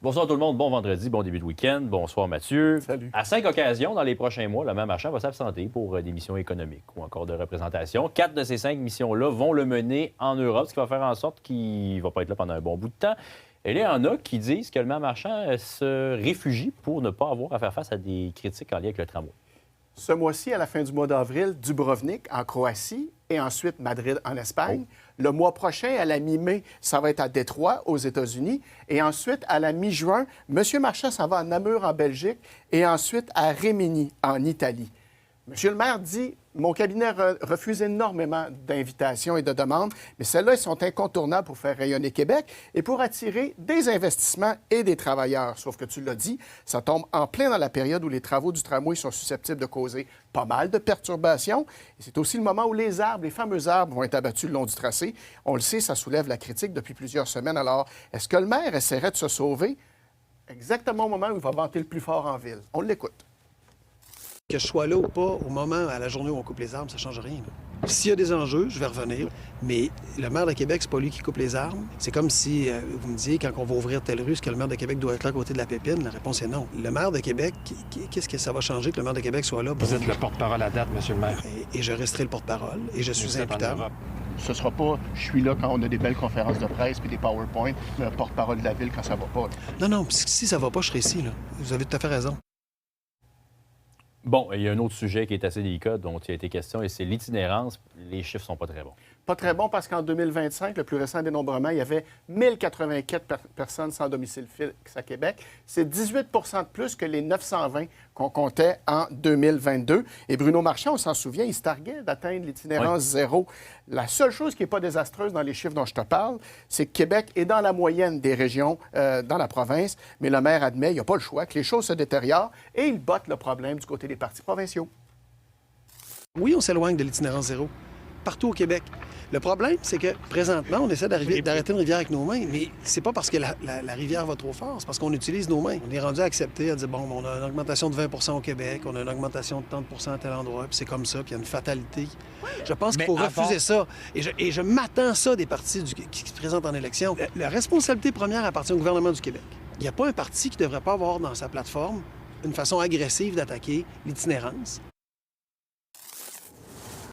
Bonsoir tout le monde, bon vendredi, bon début de week-end. Bonsoir Mathieu. Salut. À 5 occasions dans les prochains mois, le maire Marchand va s'absenter pour des missions économiques ou encore de représentation. 4 de ces 5 missions-là vont le mener en Europe, ce qui va faire en sorte qu'il ne va pas être là pendant un bon bout de temps. Et là, il y en a qui disent que le maire Marchand se réfugie pour ne pas avoir à faire face à des critiques en lien avec le tramway. Ce mois-ci, à la fin du mois d'avril, Dubrovnik en Croatie et ensuite Madrid en Espagne. Le mois prochain, à la mi-mai, ça va être à Détroit, aux États-Unis. Et ensuite, à la mi-juin, M. Marchand s'en va à Namur, en Belgique, et ensuite à Rimini, en Italie. M. le maire dit « Mon cabinet refuse énormément d'invitations et de demandes, mais celles-là, elles sont incontournables pour faire rayonner Québec et pour attirer des investissements et des travailleurs. » Sauf que tu l'as dit, ça tombe en plein dans la période où les travaux du tramway sont susceptibles de causer pas mal de perturbations. Et c'est aussi le moment où les arbres, les fameux arbres, vont être abattus le long du tracé. On le sait, ça soulève la critique depuis plusieurs semaines. Alors, est-ce que le maire essaierait de se sauver exactement au moment où il va vanter le plus fort en ville? On l'écoute. Que je sois là ou pas, au moment, à la journée où on coupe les arbres, ça ne change rien. S'il y a des enjeux, je vais revenir. Mais le maire de Québec, c'est pas lui qui coupe les arbres. C'est comme si vous me disiez, quand on va ouvrir telle rue, est-ce que le maire de Québec doit être là à côté de la pépine? La réponse est non. Le maire de Québec, qu'est-ce que ça va changer que le maire de Québec soit là? Vous êtes le porte-parole à date, monsieur le maire. Et je resterai le porte-parole. Et je suis imputable. Ce sera pas « je suis là quand on a des belles conférences de presse puis des PowerPoint, le porte-parole de la ville quand ça va pas ». Non, si ça va pas, je serai ici. Là. Vous avez tout à fait raison. Bon, il y a un autre sujet qui est assez délicat dont il a été question, et c'est l'itinérance. Les chiffres sont pas très bons. Pas très bon parce qu'en 2025, le plus récent dénombrement, il y avait 1084 personnes sans domicile fixe à Québec. C'est 18 de plus que les 920 qu'on comptait en 2022. Et Bruno Marchand, on s'en souvient, il se targuait d'atteindre l'itinérance zéro. La seule chose qui n'est pas désastreuse dans les chiffres dont je te parle, c'est que Québec est dans la moyenne des régions dans la province, mais le maire admet, il n'y a pas le choix, que les choses se détériorent et il botte le problème du côté des partis provinciaux. Oui, on s'éloigne de l'itinérance zéro. Partout au Québec. Le problème, c'est que présentement, on essaie d'arrêter une rivière avec nos mains, mais c'est pas parce que la rivière va trop fort, c'est parce qu'on utilise nos mains. On est rendu à accepter, à dire, bon, on a une augmentation de 20 au Québec, on a une augmentation de 30 à tel endroit, puis c'est comme ça, puis il y a une fatalité. Je pense qu'il faut refuser ça. Et je m'attends ça des partis qui se présentent en élection. La responsabilité première appartient au gouvernement du Québec. Il n'y a pas un parti qui ne devrait pas avoir dans sa plateforme une façon agressive d'attaquer l'itinérance.